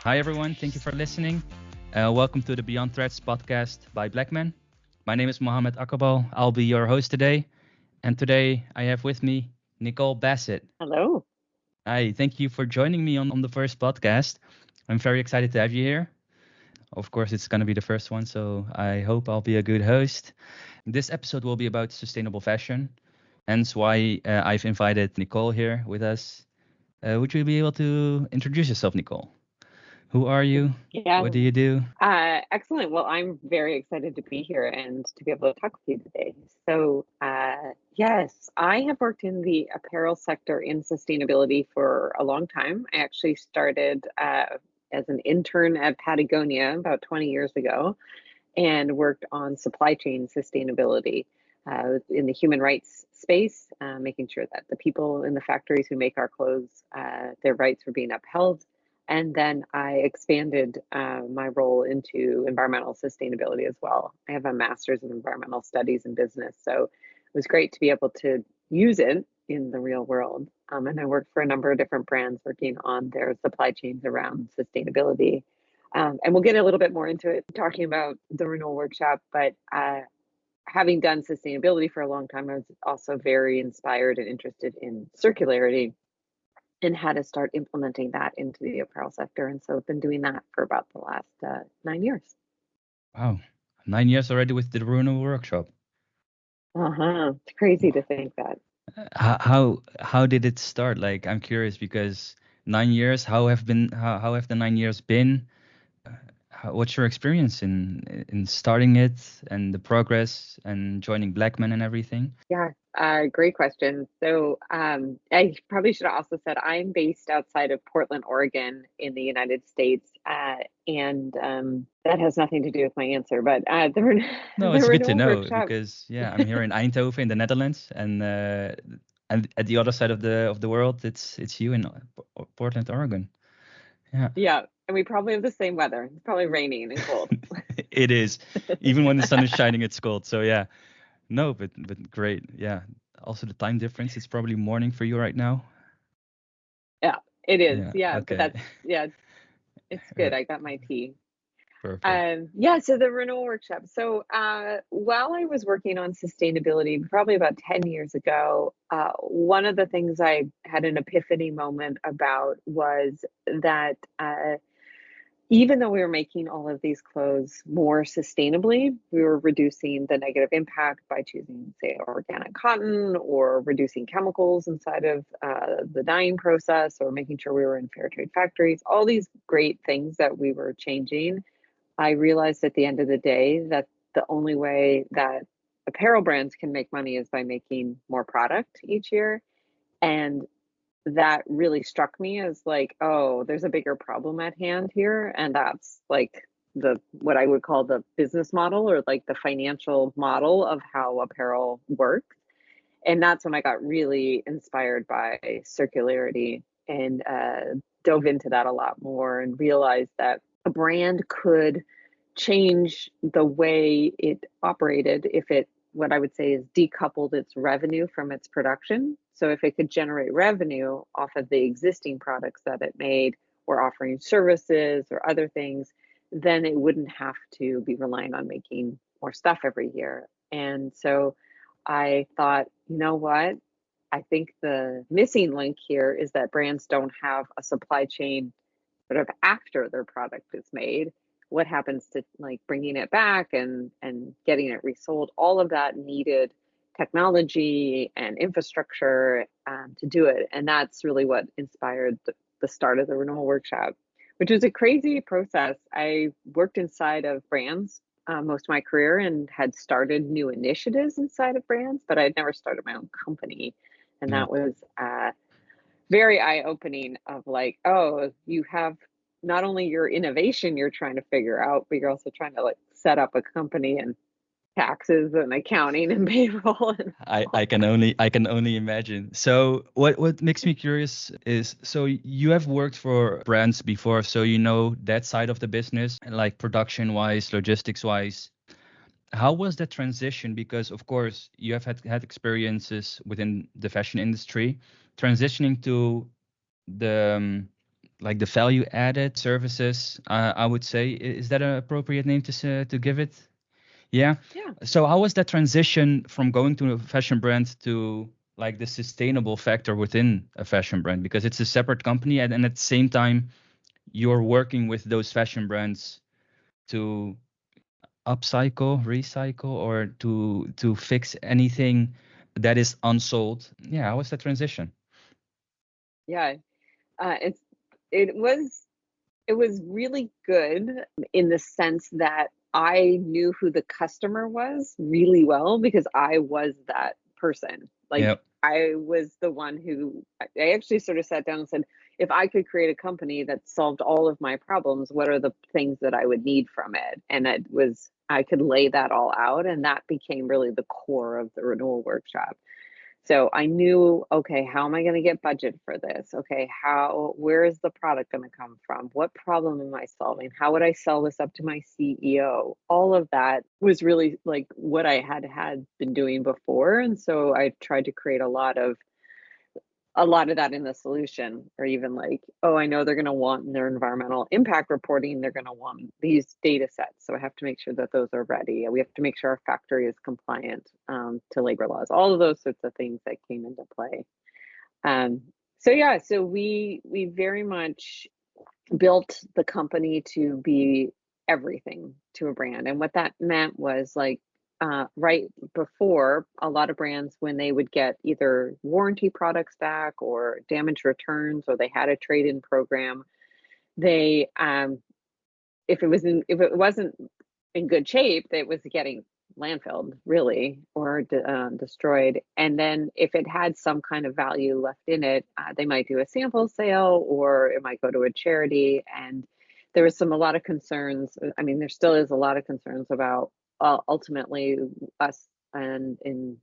Hi, everyone. Thank you for listening. Welcome to the Beyond Threats podcast by Bleckmann. My name is Mohammed Akabal. I'll be your host today. And today I have with me Nicole Basset. Hello. Hi, thank you for joining me on the first podcast. I'm very excited to have you here. Of course, it's going to be the first one, so I hope I'll be a good host. This episode will be about sustainable fashion, hence why I've invited Nicole here with us. Would you be able to introduce yourself, Nicole? Who are you? Yeah. What do you do? Excellent. Well, I'm very excited to be here and to be able to talk with you today. Yes, I have worked in the apparel sector in sustainability for a long time. I actually started as an intern at Patagonia about 20 years ago and worked on supply chain sustainability in the human rights space, making sure that the people in the factories who make our clothes, their rights were being upheld. And then I expanded my role into environmental sustainability as well. I have a master's in environmental studies and business. So it was great to be able to use it in the real world. And I worked for a number of different brands working on their supply chains around sustainability. And we'll get a little bit more into it talking about the renewal workshop. But having done sustainability for a long time, I was also very inspired and interested in circularity and how to start implementing that into the apparel sector. And so I've been doing that for about the last 9 years. Wow, 9 years already with the Bruno workshop. It's crazy to think that. How did it start? Like, I'm curious because 9 years. How have the 9 years been? What's your experience in starting it and the progress and joining Blackman and everything? Yeah, great question. So I probably should have also said I'm based outside of Portland, Oregon, in the United States, and that has nothing to do with my answer. But No, the it's good to renewal know workshop. because I'm here in Eindhoven in the Netherlands, and at the other side of the world, it's you in Portland, Oregon. Yeah. Yeah, and we probably have the same weather. It's probably raining and cold. It is. Even when the sun is shining, it's cold. So yeah. No, but great. Yeah. Also the time difference, it's probably morning for you right now. Yeah, it is. Yeah. Yeah, but Okay. it's good. I got my tea. Perfect. So the renewal workshop. So while I was working on sustainability, probably about 10 years ago, one of the things I had an epiphany moment about was that even though we were making all of these clothes more sustainably, we were reducing the negative impact by choosing, say, organic cotton or reducing chemicals inside of the dyeing process or making sure we were in fair trade factories, all these great things that we were changing. I realized at the end of the day that the only way that apparel brands can make money is by making more product each year. And that really struck me as like, oh, there's a bigger problem at hand here. And that's like the what I would call the business model or like the financial model of how apparel works. And that's when I got really inspired by circularity and dove into that a lot more and realized that a brand could change the way it operated if it, what I would say is decoupled its revenue from its production. So if it could generate revenue off of the existing products that it made or offering services or other things, then it wouldn't have to be relying on making more stuff every year. And so I thought, you know what? I think the missing link here is that brands don't have a supply chain sort of after their product is made. What happens to like bringing it back and getting it resold? All of that needed technology and infrastructure to do it, and that's really what inspired the start of the renewal workshop, which was a crazy process. I worked inside of brands most of my career and had started new initiatives inside of brands, but I'd never started my own company, and Yeah. that was very eye-opening of like, oh, you have not only your innovation you're trying to figure out, but you're also trying to like set up a company and taxes and accounting and payroll and I can only imagine. So what makes me curious is so you have worked for brands before, so you know that side of the business, like production wise, logistics wise. How was that transition? Because of course you have had experiences within the fashion industry, transitioning to the like the value added services, I would say. Is that an appropriate name to give it? Yeah. Yeah. So how was that transition from going to a fashion brand to like the sustainable factor within a fashion brand? Because it's a separate company, and at the same time, you're working with those fashion brands to upcycle, recycle, or to fix anything that is unsold. Yeah, how was that transition? Yeah. It's it was it was really good in the sense that I knew who the customer was really well because I was that person. Like, Yeah. I was the one who I actually sort of sat down and said, if I could create a company that solved all of my problems, what are the things that I would need from it? And it was, I could lay that all out. And that became really the core of the renewal workshop. So I knew, okay, how am I going to get budget for this? Okay, where is the product going to come from? What problem am I solving? How would I sell this up to my CEO? All of that was really like what I had been doing before. And so I tried to create a lot of that in the solution, or even like, oh, I know they're going to want in their environmental impact reporting, they're going to want these data sets. So I have to make sure that those are ready. We have to make sure our factory is compliant to labor laws, all of those sorts of things that came into play. Um, so yeah, so we very much built the company to be everything to a brand. And what that meant was like, right before, a lot of brands, when they would get either warranty products back or damage returns, or they had a trade-in program, they if it wasn't in good shape, it was getting landfilled, really, or destroyed. And then if it had some kind of value left in it, they might do a sample sale, or it might go to a charity. And there was a lot of concerns. I mean, there still is a lot of concerns about ultimately us and in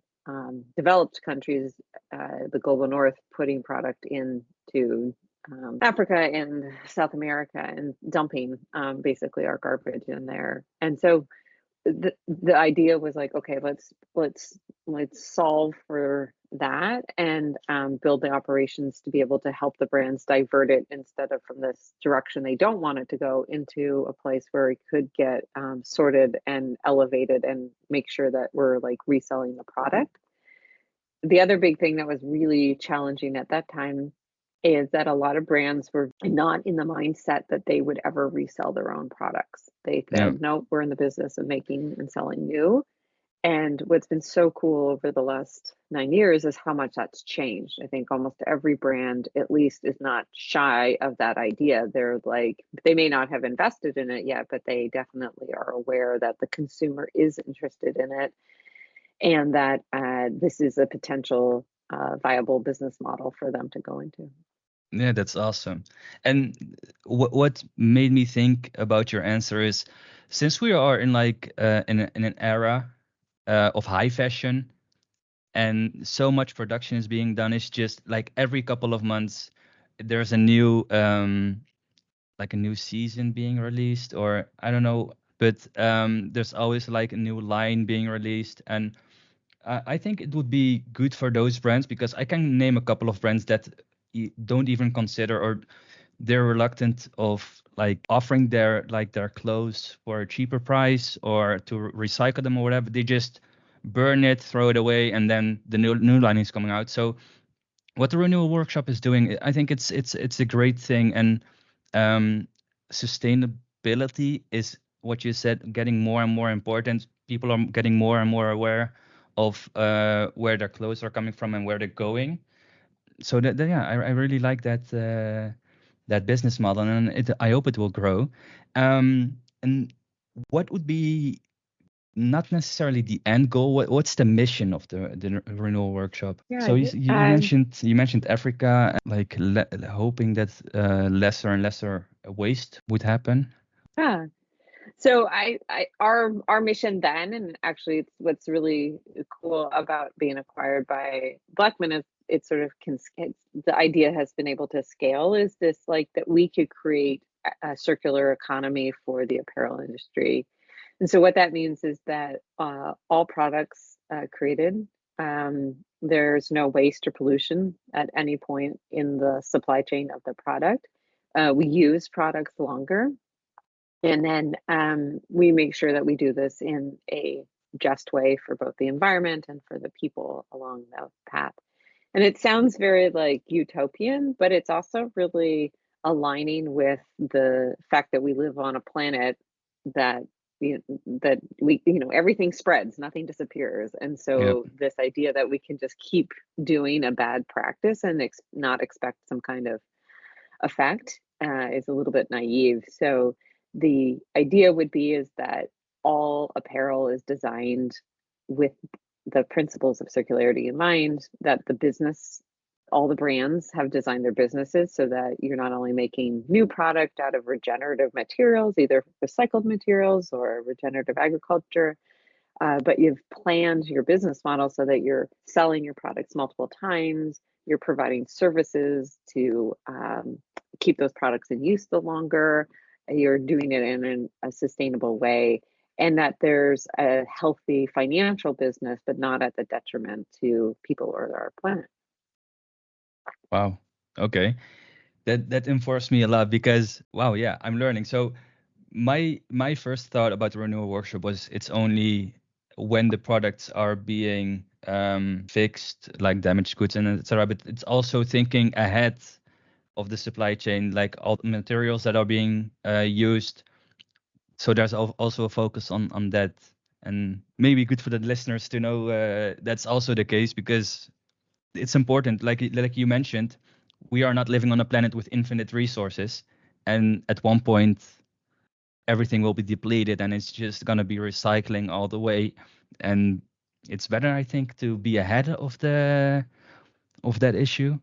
developed countries, the global north, putting product into Africa and South America and dumping basically our garbage in there. And so the idea was like, okay, let's solve for that, and build the operations to be able to help the brands divert it, instead of from this direction they don't want it to go, into a place where it could get sorted and elevated, and make sure that we're like reselling the product. The other big thing that was really challenging at that time is that a lot of brands were not in the mindset that they would ever resell their own products. They Yeah. said, no, we're in the business of making and selling new. And what's been so cool over the last 9 years is how much that's changed. I think almost every brand, at least, is not shy of that idea. They're like, they may not have invested in it yet, but they definitely are aware that the consumer is interested in it, and that this is a potential viable business model for them to go into. Yeah, that's awesome. And what made me think about your answer is, since we are in like in an era of high fashion, and so much production is being done, it's just like every couple of months there's a new like a new season being released, or I don't know, but there's always like a new line being released. And I think it would be good for those brands, because I can name a couple of brands that don't even consider, or they're reluctant of like offering their clothes for a cheaper price, or to recycle them or whatever. They just burn it, throw it away, and then the new line is coming out. So what the renewal workshop is doing, I think it's a great thing. And um, sustainability is, what you said, getting more and more important. People are getting more and more aware of where their clothes are coming from and where they're going. So yeah, I really like that business model, and I hope it will grow. And what would be, not necessarily the end goal, what's the mission of the renewal workshop? Yeah. So you mentioned Africa, like hoping that lesser and lesser waste would happen. Yeah. So our mission then, and actually it's what's really cool about being acquired by Bleckmann, is it sort of the idea has been able to scale, is this like that we could create a circular economy for the apparel industry. And so what that means is that all products created, there's no waste or pollution at any point in the supply chain of the product. We use products longer. And then we make sure that we do this in a just way for both the environment and for the people along the path. And it sounds very like utopian, but it's also really aligning with the fact that we live on a planet that that we everything spreads, nothing disappears. And Yep. so this idea that we can just keep doing a bad practice and not expect some kind of effect is a little bit naive. So the idea would be is that all apparel is designed with the principles of circularity in mind, that all the brands have designed their businesses so that you're not only making new product out of regenerative materials, either recycled materials or regenerative agriculture, but you've planned your business model so that you're selling your products multiple times, you're providing services to keep those products in use the longer, you're doing it in a sustainable way, and that there's a healthy financial business, but not at the detriment to people or our planet. Wow. Okay. That informs me a lot because wow, yeah, I'm learning. So my first thought about the renewal workshop was it's only when the products are being fixed, like damaged goods and etc. But it's also thinking ahead of the supply chain, like all the materials that are being used. So there's also a focus on that, and maybe good for the listeners to know that's also the case because it's important. Like you mentioned, we are not living on a planet with infinite resources, and at one point everything will be depleted and it's just going to be recycling all the way. And it's better, I think, to be ahead of that issue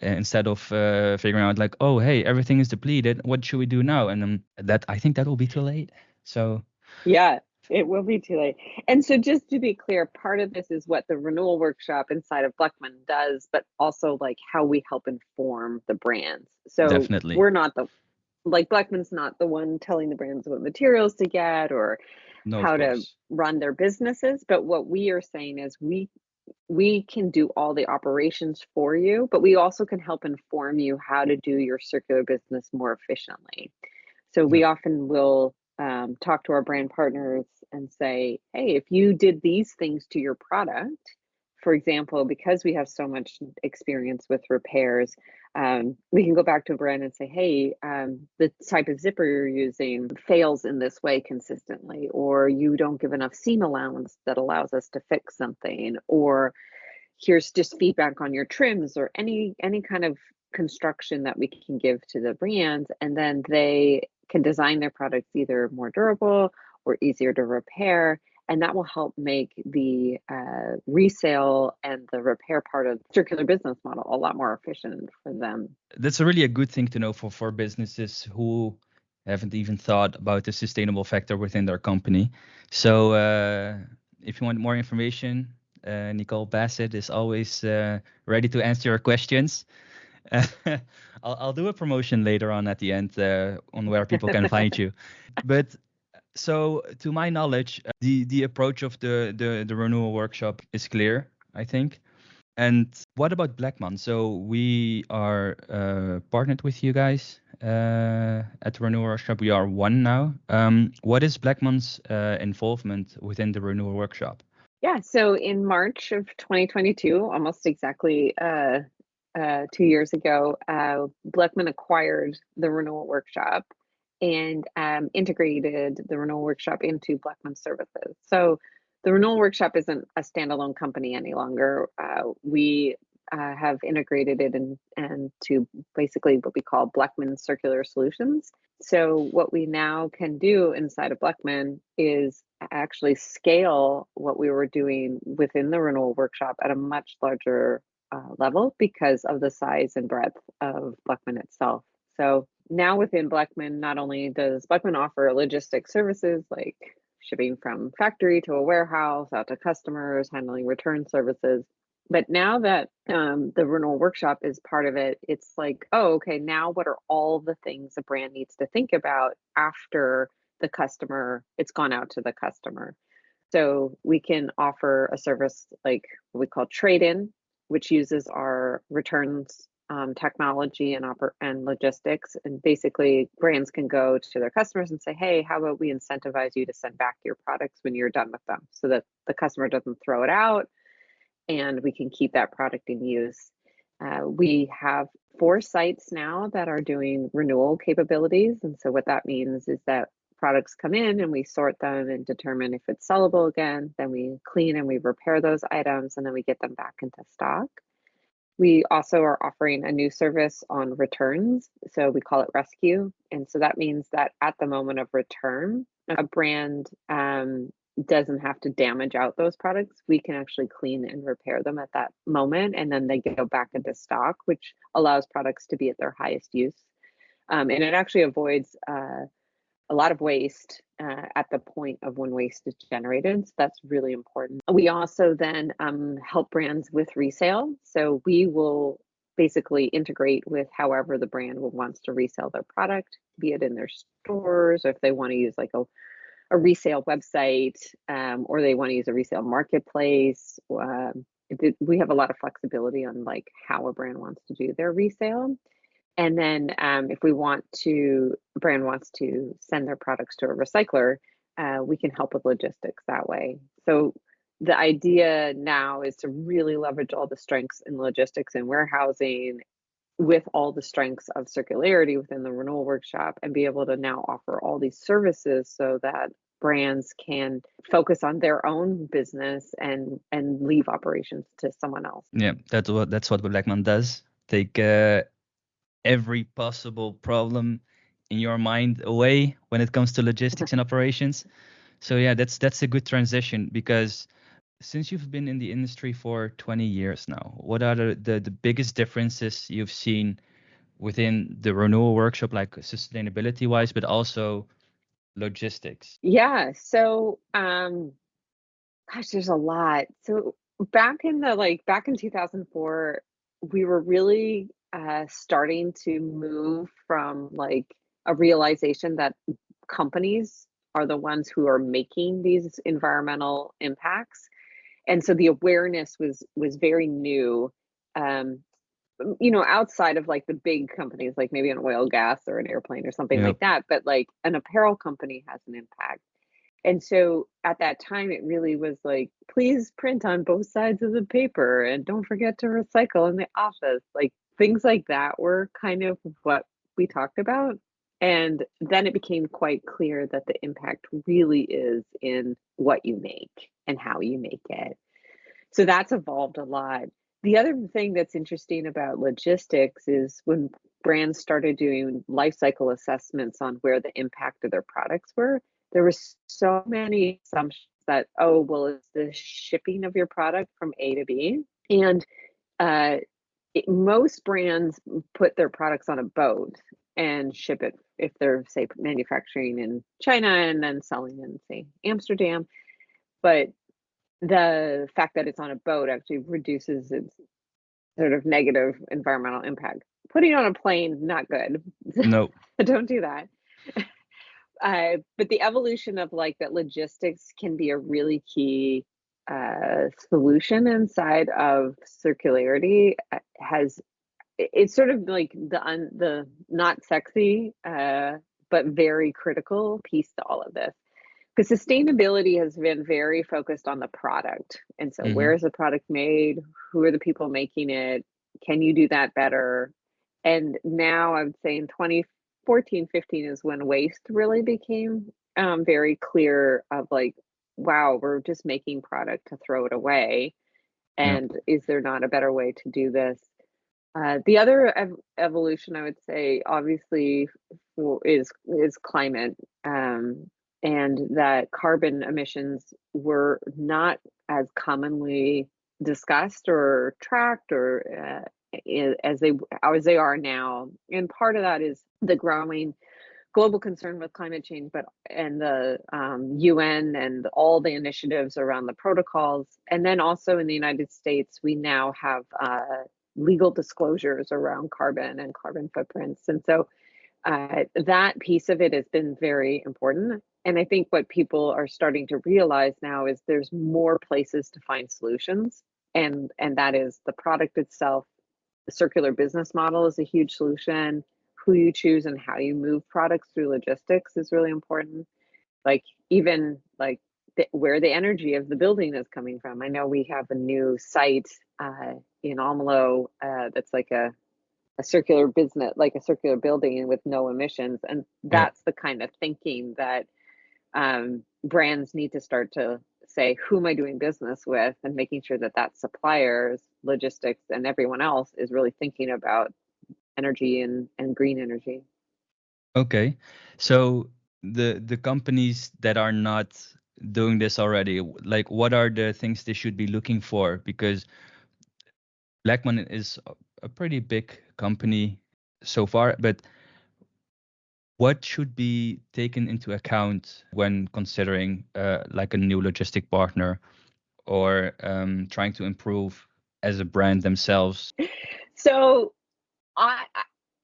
instead of figuring out like, oh hey, everything is depleted, what should we do now? And that, I think that will be too late. So Yeah, it will be too late. And so just to be clear, part of this is what the renewal workshop inside of Bleckmann does, but also like how we help inform the brands. So definitely. we're not the like Bleckmann's not the one telling the brands what materials to get or No, of how to course. run their businesses, but what we are saying is we can do all the operations for you, but we also can help inform you how to do your circular business more efficiently. So Yeah. we often will talk to our brand partners and say, hey, if you did these things to your product, for example, because we have so much experience with repairs, we can go back to a brand and say, hey, the type of zipper you're using fails in this way consistently, or you don't give enough seam allowance that allows us to fix something, or here's just feedback on your trims, or any kind of construction that we can give to the brands, and then they can design their products either more durable or easier to repair, and that will help make the resale and the repair part of the circular business model a lot more efficient for them. That's a really a good thing to know for businesses who haven't even thought about the sustainable factor within their company. So if you want more information, Nicole Basset is always ready to answer your questions. I'll do a promotion later on at the end on where people can find you. But so to my knowledge, the approach of the renewal workshop is clear, I think. And what about Bleckmann? So we are partnered with you guys at the Renewal Workshop. We are one now. What is Bleckmann's involvement within the Renewal Workshop? Yeah, so in March of 2022, almost exactly 2 years ago, Bleckmann acquired the Renewal Workshop and integrated the Renewal Workshop into Bleckmann services. So the Renewal Workshop isn't a standalone company any longer. We have integrated it into basically what we call Bleckmann Circular Solutions. So what we now can do inside of Bleckmann is actually scale what we were doing within the renewal workshop at a much larger level because of the size and breadth of Bleckmann itself. So now within Bleckmann, not only does Bleckmann offer logistic services like shipping from factory to a warehouse out to customers, handling return services, but now that the renewal workshop is part of it, it's like, oh, okay, now what are all the things a brand needs to think about after it's gone out to the customer? So we can offer a service like what we call trade-in, which uses our returns technology and logistics. And basically, brands can go to their customers and say, "Hey, how about we incentivize you to send back your products when you're done with them, so that the customer doesn't throw it out, and we can keep that product in use." We have 4 sites now that are doing renewal capabilities. And so what that means is that products come in and we sort them and determine if it's sellable again. Then we clean and we repair those items, and then we get them back into stock. We also are offering a new service on returns. So we call it rescue. And so that means that at the moment of return, a brand doesn't have to damage out those products. We can actually clean and repair them at that moment, and then they go back into stock, which allows products to be at their highest use. And it actually avoids a lot of waste at the point of when waste is generated. So that's really important. We also then help brands with resale. So we will basically integrate with however the brand wants to resell their product, be it in their stores, or if they want to use like a resale website, or they want to use a resale marketplace. We have a lot of flexibility on like how a brand wants to do their resale. And then if a brand wants to send their products to a recycler, we can help with logistics that way. So the idea now is to really leverage all the strengths in logistics and warehousing with all the strengths of circularity within the renewal workshop, and be able to now offer all these services so that brands can focus on their own business and leave operations to someone else. Yeah, that's what Bleckmann does. Take every possible problem in your mind away when it comes to logistics and operations. So yeah, that's a good transition, because since you've been in the industry for 20 years now, what are the biggest differences you've seen within the renewal workshop, like sustainability wise, but also logistics? Yeah. So, gosh, there's a lot. So back in 2004, we were really starting to move from like a realization that companies are the ones who are making these environmental impacts. And so the awareness was very new. Um, outside of like the big companies, like maybe an oil, gas, or an airplane or something Yep. like that, but like an apparel company has an impact. And so at that time, it really was like, please print on both sides of the paper and don't forget to recycle in the office. Like things like that were kind of what we talked about. And then it became quite clear that the impact really is in what you make and how you make it. So that's evolved a lot. The other thing that's interesting about logistics is when brands started doing life cycle assessments on where the impact of their products were, there were so many assumptions that, oh, well, it's the shipping of your product from A to B. And most brands put their products on a boat and ship it if they're, say, manufacturing in China and then selling in, say, Amsterdam. But the fact that it's on a boat actually reduces its sort of negative environmental impact. Putting on a plane, not good. No. Don't do that. But the evolution of like that logistics can be a really key solution inside of circularity it's sort of like the not sexy but very critical piece to all of this. Because sustainability has been very focused on the product. And so Mm-hmm. where is the product made? Who are the people making it? Can you do that better? And now I would say in 2014, 15 is when waste really became very clear of like, wow, we're just making product to throw it away. Yeah. And is there not a better way to do this? The other evolution, I would say, obviously, is climate, and that carbon emissions were not as commonly discussed or tracked or as they are now. And part of that is the growing global concern with climate change, and the UN and all the initiatives around the protocols, and then also in the United States, we now have legal disclosures around carbon and carbon footprints. And so that piece of it has been very important. And I think what people are starting to realize now is there's more places to find solutions. And that is the product itself, circular business model is a huge solution. Who you choose and how you move products through logistics is really important. Like even like where the energy of the building is coming from. I know we have a new site in Almelo that's like a circular business, like a circular building with no emissions, and Yeah. that's the kind of thinking that brands need to start to say, who am I doing business with, and making sure that that suppliers, logistics, and everyone else is really thinking about energy and green energy. Okay. So the companies that are not doing this already, like what are the things they should be looking for? Because Bleckmann is a pretty big company so far, but what should be taken into account when considering like a new logistic partner or trying to improve as a brand themselves? So I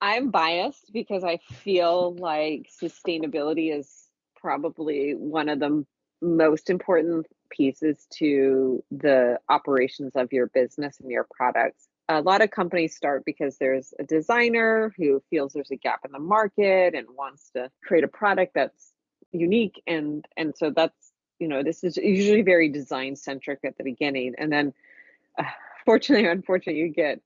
I'm biased because I feel like sustainability is probably one of the most important pieces to the operations of your business and your products. A lot of companies start because there's a designer who feels there's a gap in the market and wants to create a product that's unique, and so that's, this is usually very design centric at the beginning, and then uh, fortunately or unfortunately, you get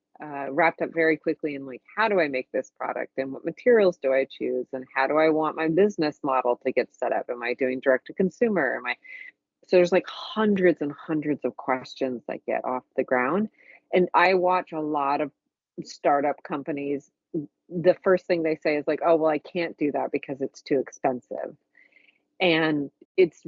wrapped up very quickly in like, how do I make this product and what materials do I choose and how do I want my business model to get set up? Am I doing direct to consumer? Am I So there's like hundreds and hundreds of questions that get off the ground. And I watch a lot of startup companies. The first thing they say is like, oh, well, I can't do that because it's too expensive. And it's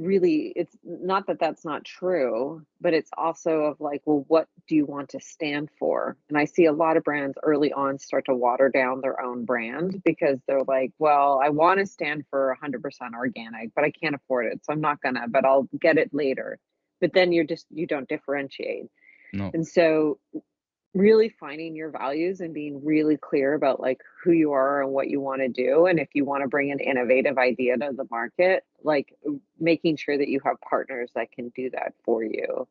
not that that's not true, but it's also of like, well, what do you want to stand for? And I see a lot of brands early on start to water down their own brand because they're like, well, I want to stand for 100% organic, but I can't afford it. So I'm not gonna, but I'll get it later. But then you don't differentiate. No. And so really finding your values and being really clear about like who you are and what you want to do, and if you want to bring an innovative idea to the market, like making sure that you have partners that can do that for you.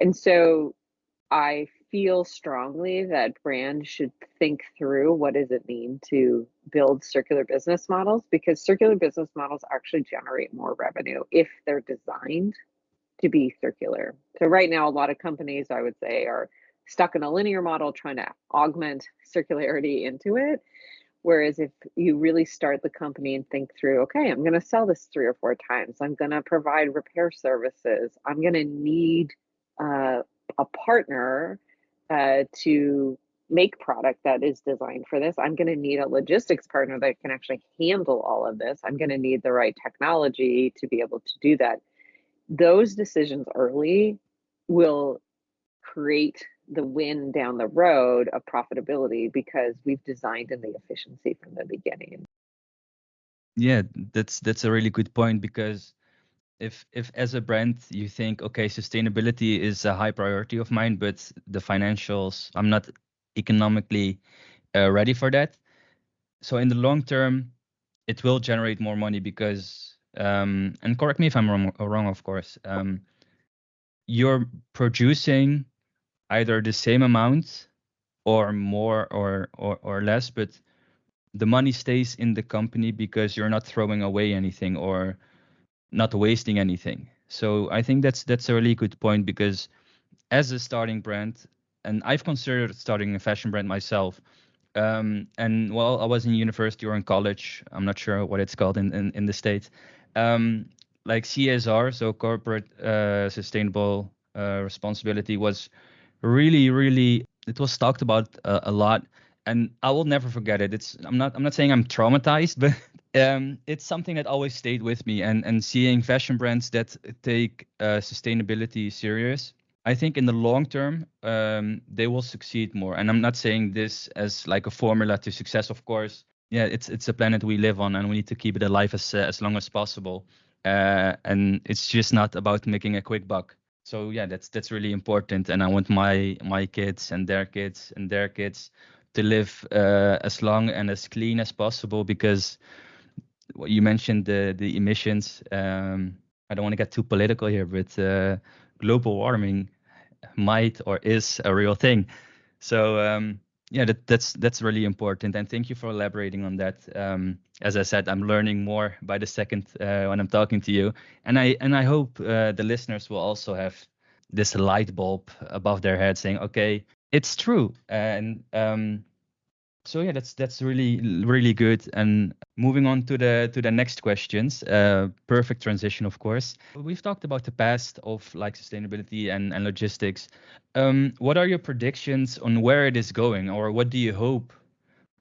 And so I feel strongly that brands should think through, what does it mean to build circular business models, because circular business models actually generate more revenue if they're designed to be circular. So right now, a lot of companies, I would say, are stuck in a linear model trying to augment circularity into it. Whereas if you really start the company and think through, okay, I'm going to sell this 3 or 4 times, I'm going to provide repair services, I'm going to need a partner to make product that is designed for this, I'm going to need a logistics partner that can actually handle all of this, I'm going to need the right technology to be able to do that. Those decisions early will create the win down the road of profitability because we've designed in the efficiency from the beginning. Yeah, that's a really good point because if as a brand you think, okay, sustainability is a high priority of mine, but the financials, I'm not economically ready for that. So in the long term, it will generate more money because, and correct me if I'm wrong, of course, you're producing either the same amount or more or less, but the money stays in the company because you're not throwing away anything or not wasting anything. So I think that's a really good point because as a starting brand, and I've considered starting a fashion brand myself. And while I was in university or in college, I'm not sure what it's called in the States, um, like CSR, so corporate sustainable responsibility, was really, really, it was talked about a lot, and I will never forget it. I'm not saying I'm traumatized, but it's something that always stayed with me. And seeing fashion brands that take sustainability serious, I think in the long term, they will succeed more. And I'm not saying this as like a formula to success, of course. Yeah, it's a planet we live on, and we need to keep it alive as long as possible. And it's just not about making a quick buck. So yeah, that's really important. And I want my kids and their kids to live as long and as clean as possible because what you mentioned, the emissions. I don't want to get too political here, but global warming might or is a real thing. So Yeah, that's really important, and thank you for elaborating on that. As I said, I'm learning more by the second when I'm talking to you, and I hope the listeners will also have this light bulb above their head saying, okay, it's true, and so yeah, that's really good. And moving on to the next questions. Perfect transition, of course. We've talked about the past of like sustainability and logistics. What are your predictions on where it is going, or what do you hope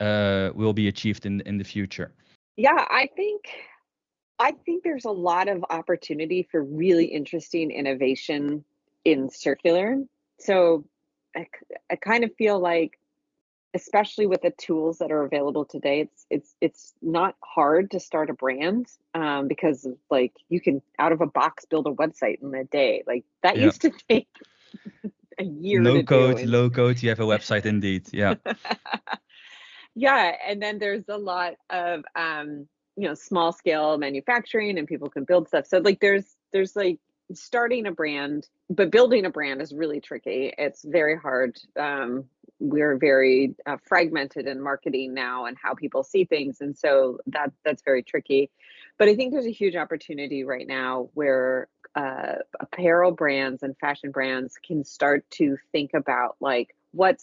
will be achieved in the future? Yeah, I think there's a lot of opportunity for really interesting innovation in circular. So I kind of feel like, especially with the tools that are available today, it's not hard to start a brand, because of, like, you can out of a box build a website in a day. Like that Yeah, used to take a year no to do. code, And low code. You have a website indeed. Yeah, yeah, and then there's a lot of small scale manufacturing, and people can build stuff. So like there's like starting a brand, but building a brand is really tricky. It's very hard. We're very fragmented in marketing now and how people see things, and so that's very tricky. But I think there's a huge opportunity right now where apparel brands and fashion brands can start to think about, like, what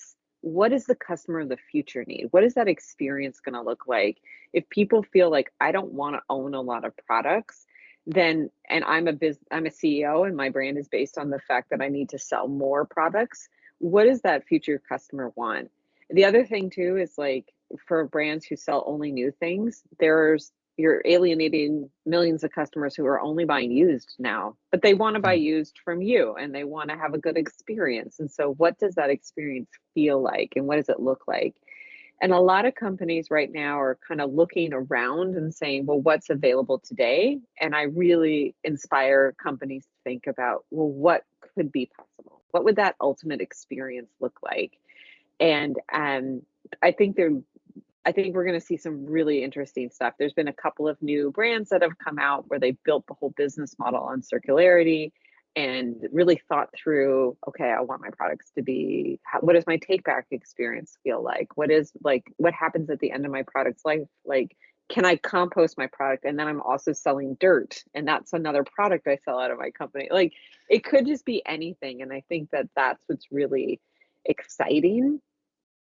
does the customer of the future need? What is that experience going to look like? If people feel like, I don't want to own a lot of products, then, and I'm a CEO and my brand is based on the fact that I need to sell more products, what does that future customer want? The other thing too is, like, for brands who sell only new things, you're alienating millions of customers who are only buying used now, but they want to buy yeah, used from you and they want to have a good experience. And so, what does that experience feel like and what does it look like? And a lot of companies right now are kind of looking around and saying, well, what's available today? And I really inspire companies to think about, well, what could be possible? What would that ultimate experience look like? And I think there I think we're going to see some really interesting stuff. There's been a couple of new brands that have come out where they built the whole business model on circularity and really thought through, okay, I want my products to be, what does my take back experience feel like? What happens at the end of my product's life? Like, can I compost my product? And then I'm also selling dirt, and that's another product I sell out of my company. Like, it could just be anything. And I think that that's what's really exciting.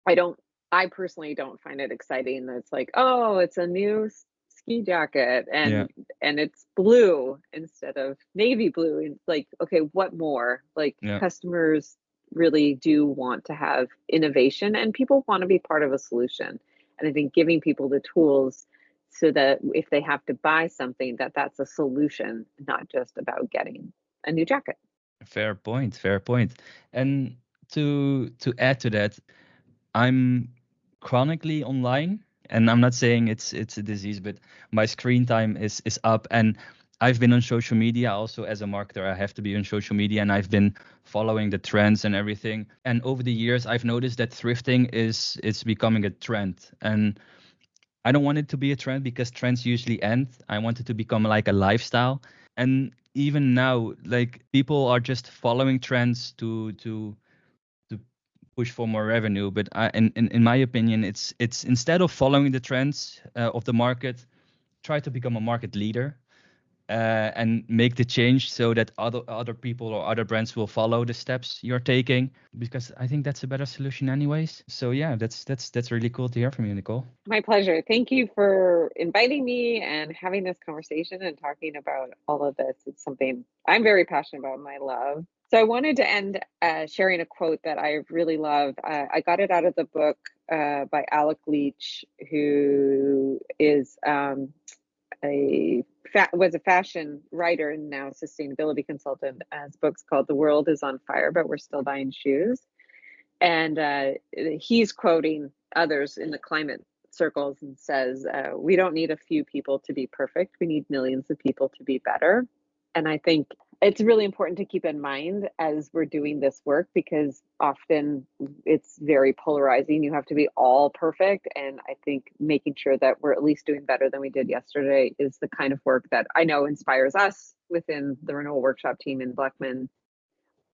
I don't I personally don't find it exciting that it's like, "Oh, it's a new ski jacket yeah, and it's blue instead of navy blue." And it's like, "Okay, what more?" Like, yeah. customers really do want to have innovation and people want to be part of a solution. And I think giving people the tools so that if they have to buy something, that that's a solution, not just about getting a new jacket. Fair point. Fair point. And to add to that, I'm chronically online, and I'm not saying it's a disease, but my screen time is up, and I've been on social media also as a marketer. I have to be on social media, and I've been following the trends and everything. And over the years, I've noticed that thrifting is it's becoming a trend, and I don't want it to be a trend because trends usually end. I want it to become like a lifestyle. And even now, like people are just following trends to push for more revenue. But in my opinion, it's instead of following the trends of the market, try to become a market leader and make the change so that other people or other brands will follow the steps you're taking. Because I think that's a better solution, anyways. So yeah, that's really cool to hear from you, Nicole. My pleasure. Thank you for inviting me and having this conversation and talking about all of this. It's something I'm very passionate about, my love. So I wanted to end sharing a quote that I really love. I got it out of the book by Alec Leach, who is was a fashion writer and now sustainability consultant. His book's called "The World Is on Fire, but We're Still Buying Shoes." And he's quoting others in the climate circles and says, we don't need a few people to be perfect. We need millions of people to be better. And I think it's really important to keep in mind as we're doing this work, because often it's very polarizing. You have to be all perfect. And I think making sure that we're at least doing better than we did yesterday is the kind of work that I know inspires us within the Renewal Workshop team in Bleckmann,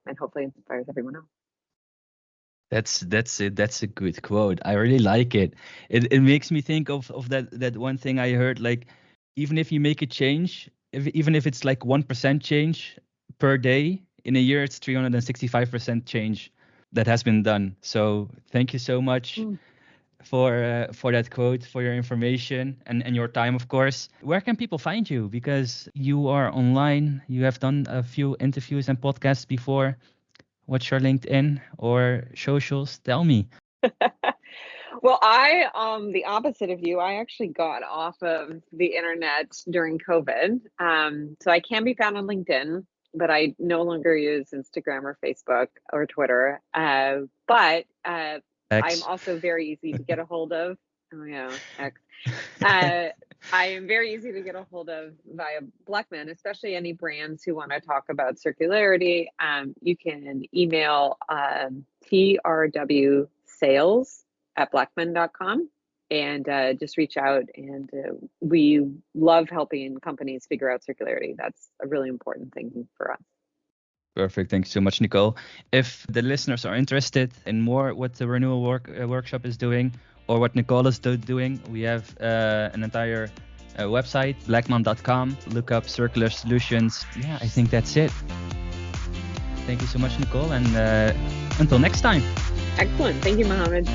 and hopefully inspires everyone else. That's it. That's a good quote. I really like it. It makes me think of that one thing I heard. Like, even if you make a change, even if it's like 1% change per day in a year, it's 365% change that has been done. So thank you so much Mm. for that quote, for your information and your time, of course. Where can people find you? Because you are online. You have done a few interviews and podcasts before. What's your LinkedIn or socials? Tell me. Well, I the opposite of you. I actually got off of the internet during COVID. So I can be found on LinkedIn, but I no longer use Instagram or Facebook or Twitter. But I'm X. also very easy to get a hold of. Oh yeah, X. Uh, I am very easy to get a hold of via Bleckmann, especially any brands who want to talk about circularity. You can email trwsales@bleckmann.com and just reach out. And we love helping companies figure out circularity. That's a really important thing for us. Perfect. Thanks so much, Nicole. If the listeners are interested in more what the renewal workshop is doing or what Nicole is doing, we have an entire website, blackman.com. Look up circular solutions. Yeah, I think that's it. Thank you so much, Nicole, and until next time. Excellent. Thank you, Mohammed.